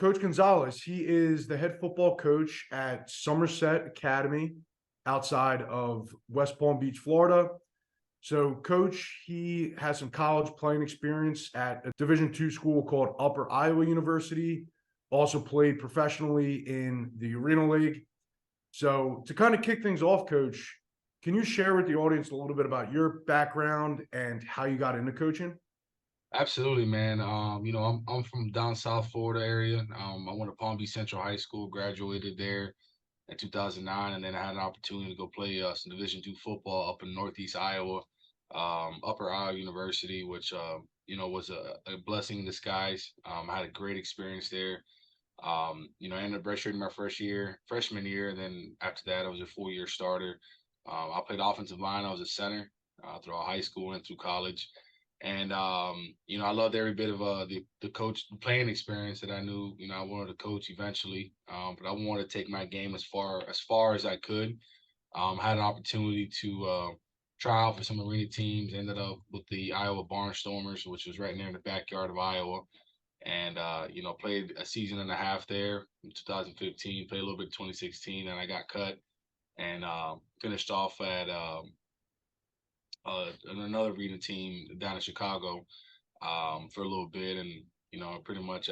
Coach Gonzalez. He is the head football coach at Somerset Academy outside of West Palm Beach, Florida. So, Coach, he has some college playing experience at a Division II school called Upper Iowa University. Also played professionally in the Arena League. So, to kind of kick things off, Coach, can you share with the audience a little bit about your background and how you got into coaching? Absolutely, man. I'm from down South Florida area. I went to Palm Beach Central High School, graduated there in 2009, and then I had an opportunity to go play some Division II football up in Northeast Iowa, Upper Iowa University, which was a blessing in disguise. I had a great experience there. I ended up redshirting my freshman year, and then after that, I was a full-year starter. I played offensive line. I was a center throughout high school and through college. And I loved every bit of the playing experience that I knew. I wanted to coach eventually, but I wanted to take my game as far as I could. Had an opportunity to try out for some arena teams. Ended up with the Iowa Barnstormers, which was right near in the backyard of Iowa, and played a season and a half there in 2015. Played a little bit in 2016, and I got cut and finished off at another arena team down in Chicago for a little bit, and pretty much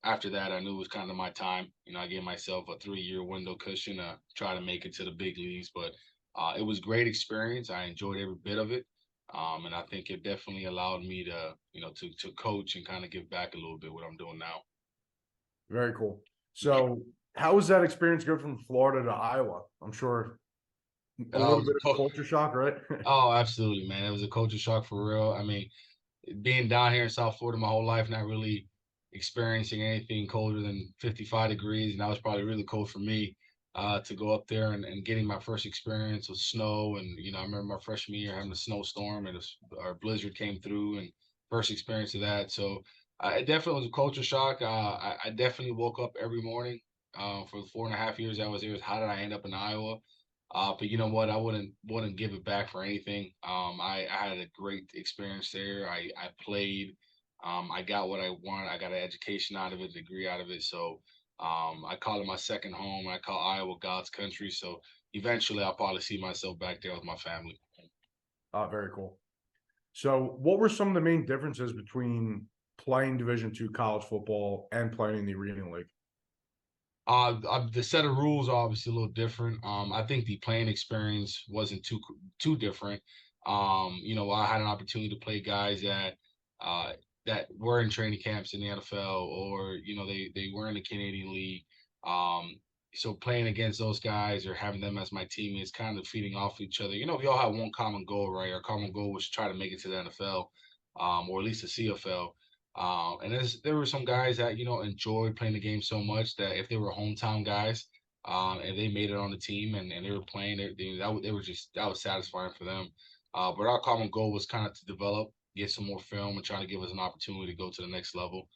after that, I knew it was kind of my time. I gave myself a 3-year window cushion to try to make it to the big leagues, but it was great experience. I enjoyed every bit of it, and I think it definitely allowed me to to coach and kind of give back a little bit what I'm doing now. Very cool. So, how was that experience go from Florida to Iowa? I'm sure a Uh, little bit of culture shock, right? oh, absolutely, man. It was a culture shock for real. I mean, being down here in South Florida my whole life, not really experiencing anything colder than 55 degrees, and that was probably really cold for me to go up there and getting my first experience with snow. And I remember my freshman year having a snowstorm and our blizzard came through, and first experience of that. So it definitely was a culture shock. I definitely woke up every morning for the 4.5 years I was there. How did I end up in Iowa? But you know what? I wouldn't give it back for anything. I had a great experience there. I played. I got what I wanted. I got an education out of it, degree out of it. So I call it my second home. I call Iowa God's country. So eventually, I'll probably see myself back there with my family. Very cool. So, what were some of the main differences between playing Division II college football and playing in the Arena League? The set of rules are obviously a little different. I think the playing experience wasn't too different. I had an opportunity to play guys uh, that were in training camps in the NFL, or they were in the Canadian League. So playing against those guys or having them as my teammates, kind of feeding off each other. We all have one common goal, right? Our common goal was to try to make it to the NFL, or at least the CFL. And there were some guys that enjoyed playing the game so much that if they were hometown guys, and they made it on the team and they were playing, they were just that was satisfying for them. But our common goal was kind of to develop, get some more film, and trying to give us an opportunity to go to the next level,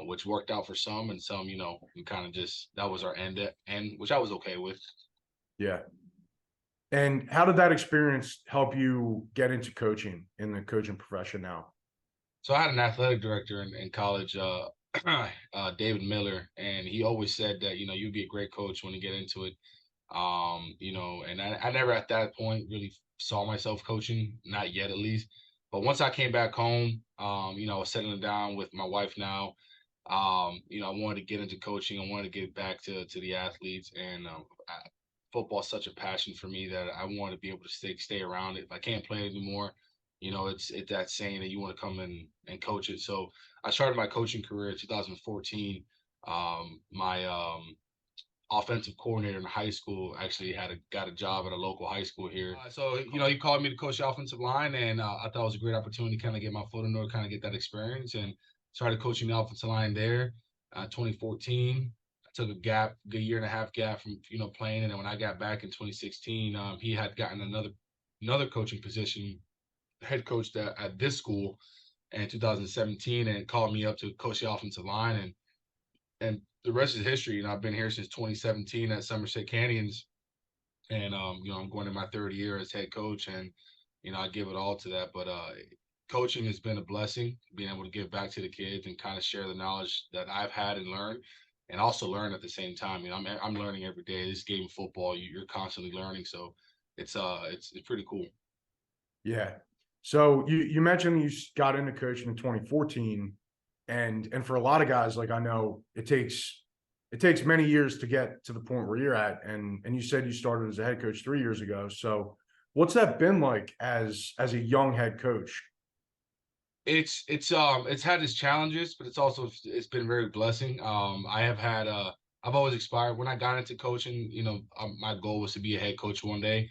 which worked out for some, and some, we kind of just that was our end, which I was okay with. Yeah. And how did that experience help you get into coaching in the coaching profession now? So I had an athletic director in college, David Miller, and he always said that you'd be a great coach when you get into it. And I never at that point really saw myself coaching, not yet at least. But once I came back home, I was settling down with my wife now. I wanted to get into coaching. I wanted to get back to the athletes, and football's such a passion for me that I want to be able to stay around it. If I can't play it anymore, it's that saying that you want to come and coach it. So I started my coaching career in 2014. My offensive coordinator in high school actually got a job at a local high school here. So he called me to coach the offensive line, and I thought it was a great opportunity to kind of get my foot in the door, kind of get that experience, and started coaching the offensive line there. 2014, I took good year and a half gap from playing, and then when I got back in 2016, he had gotten another coaching position, head coach at this school in 2017, and called me up to coach the offensive line, and the rest is history. I've been here since 2017 at Somerset Canyons, and I'm going to my third year as head coach, and I give it all to that. But coaching has been a blessing, being able to give back to the kids and kind of share the knowledge that I've had and learned, and also learn at the same time. I'm learning every day. This game of football, you're constantly learning, so it's pretty cool. Yeah. So you mentioned you got into coaching in 2014, and for a lot of guys, like I know it takes many years to get to the point where you're at, and you said you started as a head coach 3 years ago. So what's that been like as a young head coach? It's had its challenges, but it's been very blessing. I've always aspired when I got into coaching. My goal was to be a head coach one day,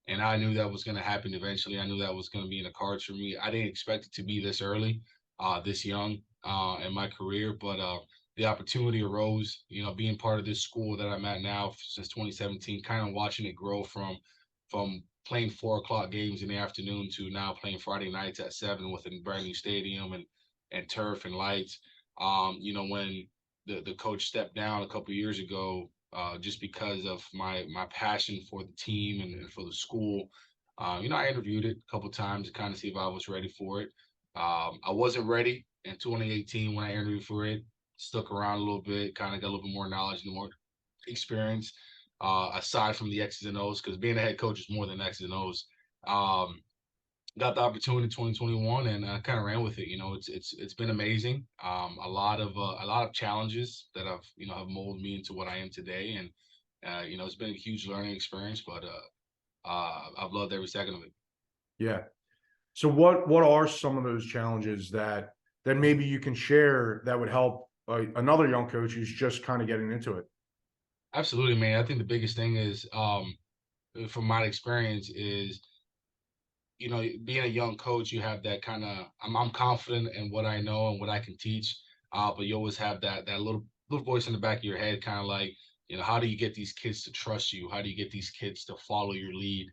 and I knew that was going to happen eventually. I knew that was going to be in the cards for me. I didn't expect it to be this early, this young, in my career, but the opportunity arose. Being part of this school that I'm at now since 2017, kind of watching it grow from playing 4 o'clock games in the afternoon to now playing Friday nights at 7 with a brand new stadium and turf and lights. When the coach stepped down a couple of years ago, just because of my passion for the team and for the school. I interviewed it a couple of times to kind of see if I was ready for it. I wasn't ready in 2018 when I interviewed for it. Stuck around a little bit, kind of got a little bit more knowledge and more experience, aside from the X's and O's, because being a head coach is more than X's and O's. Um, got the opportunity in 2021 and kind of ran with it. It's been amazing. A lot of challenges that have molded me into what I am today, and it's been a huge learning experience. But I've loved every second of it. Yeah. So what are some of those challenges that maybe you can share that would help another young coach who's just kind of getting into it? Absolutely, man. I think the biggest thing is, from my experience, is being a young coach, you have that kind of I'm confident in what I know and what I can teach. But you always have that little voice in the back of your head, kind of like, how do you get these kids to trust you? How do you get these kids to follow your lead?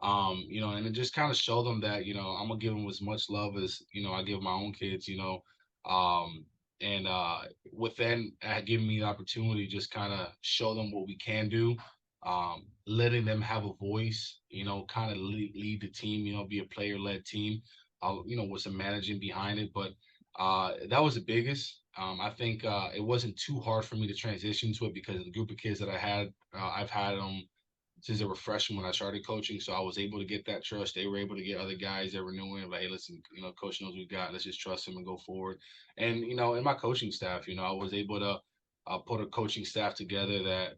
And then just kind of show them that, I'm gonna give them as much love as, I give my own kids, um, and within giving me the opportunity, just kind of show them what we can do, letting them have a voice, kind of lead the team, be a player led team, with some managing behind it. But that was the biggest. I think it wasn't too hard for me to transition to it because of the group of kids that I've had them since they were freshmen when I started coaching. So I was able to get that trust. They were able to get other guys that were new in, like, hey, listen, coach knows we got, let's just trust him and go forward. And, in my coaching staff, I was able to put a coaching staff together that,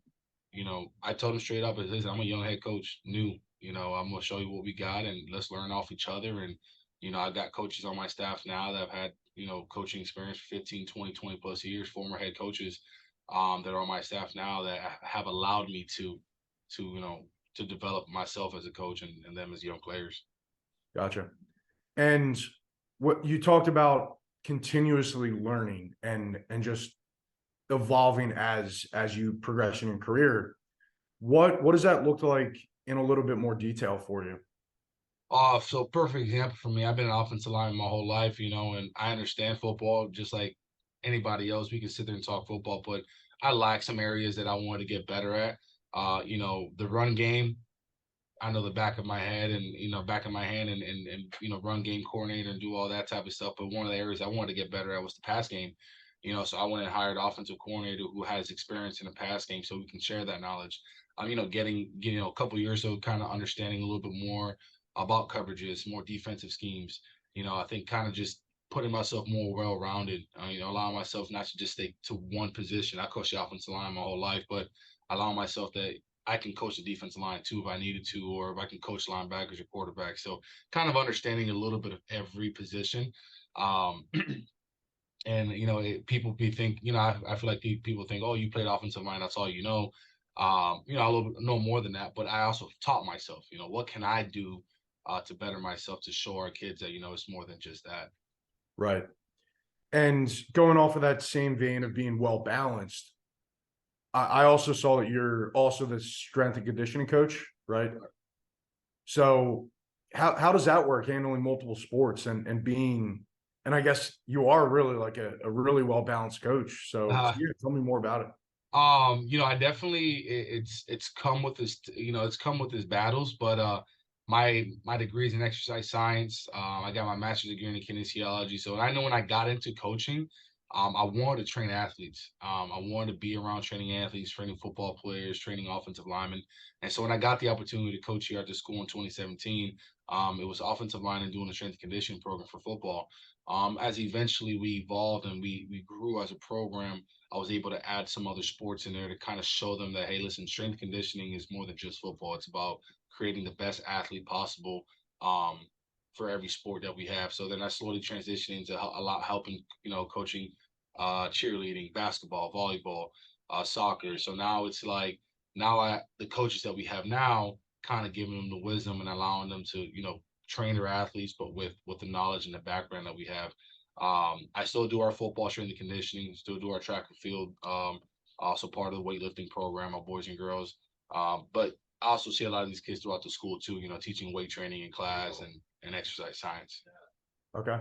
I told him straight up, listen, I'm a young head coach, new, I'm going to show you what we got and let's learn off each other. And, I got coaches on my staff now that have had, coaching experience for 15, 20, 20 plus years, former head coaches that are on my staff now that have allowed me to develop myself as a coach and them as young players. Gotcha. And what you talked about continuously learning and just evolving as you progress in your career. What does that look like in a little bit more detail for you? So perfect example for me. I've been an offensive lineman my whole life, and I understand football just like anybody else. We can sit there and talk football, but I lack some areas that I want to get better at. The run game, I know the back of my head and back of my hand and run game coordinator and do all that type of stuff. But one of the areas I wanted to get better at was the pass game. So I went and hired offensive coordinator who has experience in the pass game, so we can share that knowledge. Getting a couple of years ago, kind of understanding a little bit more about coverages, more defensive schemes. I think kind of just putting myself more well-rounded. Allowing myself not to just stay to one position. I coached the offensive line my whole life, but allowing myself that I can coach the defensive line too if I needed to, or if I can coach linebackers or quarterbacks. So kind of understanding a little bit of every position. Um, and people think, I feel like people think, oh, you played offensive line, that's all you know. I little know more than that, but I also taught myself, what can I do to better myself to show our kids that, it's more than just that. Right. And going off of that same vein of being well balanced, I also saw that you're also the strength and conditioning coach, right? So how does that work, handling multiple sports and being, and I guess you are really like a really well balanced coach. So yeah, tell me more about it. I definitely it's come with this, it's come with his battles, but my degrees in exercise science. I got my master's degree in kinesiology. So I know when I got into coaching, I wanted to train athletes. I wanted to be around training athletes, training football players, training offensive linemen. And so when I got the opportunity to coach here at the school in 2017, it was offensive line and doing a strength and conditioning program for football. As eventually we evolved and we grew as a program, I was able to add some other sports in there to kind of show them that, hey, listen, strength conditioning is more than just football. It's about creating the best athlete possible for every sport that we have. So then I slowly transitioned into a lot helping, coaching cheerleading, basketball, volleyball, soccer. So now it's like the coaches that we have now kind of giving them the wisdom and allowing them to, train their athletes, but with the knowledge and the background that we have. I still do our football strength and conditioning, still do our track and field, also part of the weightlifting program, our boys and girls. But I also see a lot of these kids throughout the school too, teaching weight training in class and exercise science. Okay.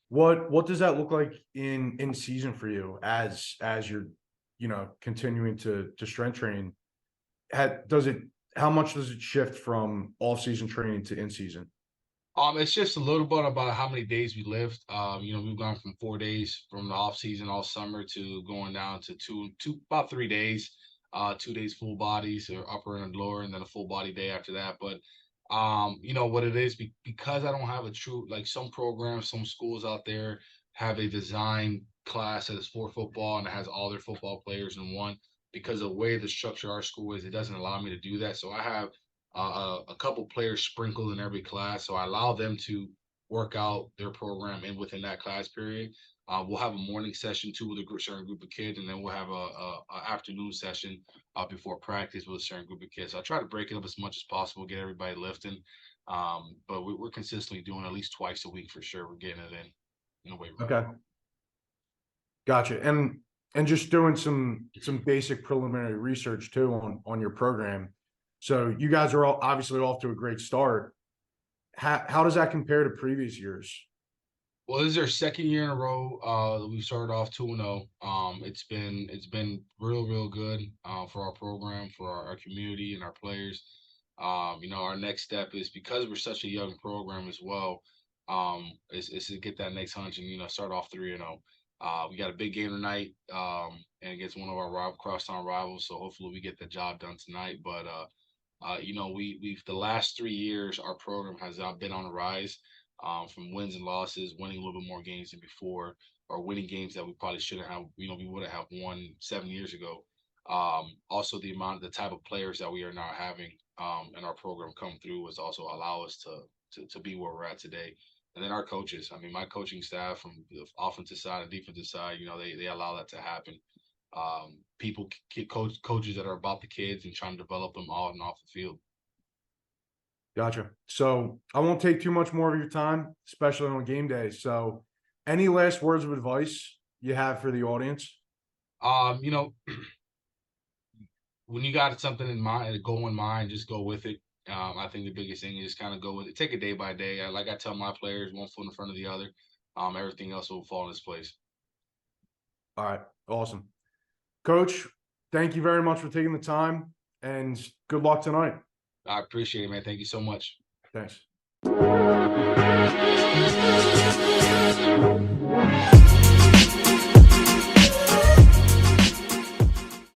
What does that look like in season for you as you're, continuing to strength train? How much does it shift from off season training to in season? It's just a little bit about how many days we lift. We've gone from 4 days from the off season all summer to going down to about 3 days. 2 days full bodies or upper and lower, and then a full body day after that. But what it is, because I don't have a true, like some programs, some schools out there have a design class that is for football and it has all their football players in one. Because the way the structure of our school is, it doesn't allow me to do that. So I have a couple players sprinkled in every class. So I allow them to work out their program and within that class period. We'll have a morning session too with a certain group of kids, and then we'll have a afternoon session before practice with a certain group of kids. So I try to break it up as much as possible, get everybody lifting. But we're consistently doing at least twice a week for sure. We're getting it in a weight room. Okay, gotcha. And just doing some basic preliminary research too on your program. So you guys are all obviously off to a great start. How does that compare to previous years? Well, this is our second year in a row. We started off 2-0. It's been real good for our program, for our community and our players. Our next step is, because we're such a young program as well, is to get that next hunch and start off 3-0. We got a big game tonight and against one of our crosstown rivals. So hopefully we get the job done tonight. But we've the last 3 years our program has been on the rise. From wins and losses, winning a little bit more games than before, or winning games that we probably shouldn't have, we would have won 7 years ago. Also the type of players that we are now having in our program come through was also allow us to be where we're at today. And then our coaches, my coaching staff from the offensive side and defensive side, they allow that to happen. Coaches that are about the kids and trying to develop them on and off the field. Gotcha. So I won't take too much more of your time, especially on game day. So any last words of advice you have for the audience? When you got something in mind, a goal in mind, just go with it. I think the biggest thing is kind of go with it. Take it day by day. Like I tell my players, one foot in front of the other. Everything else will fall in its place. All right. Awesome. Coach, thank you very much for taking the time, and good luck tonight. I appreciate it, man. Thank you so much. Thanks.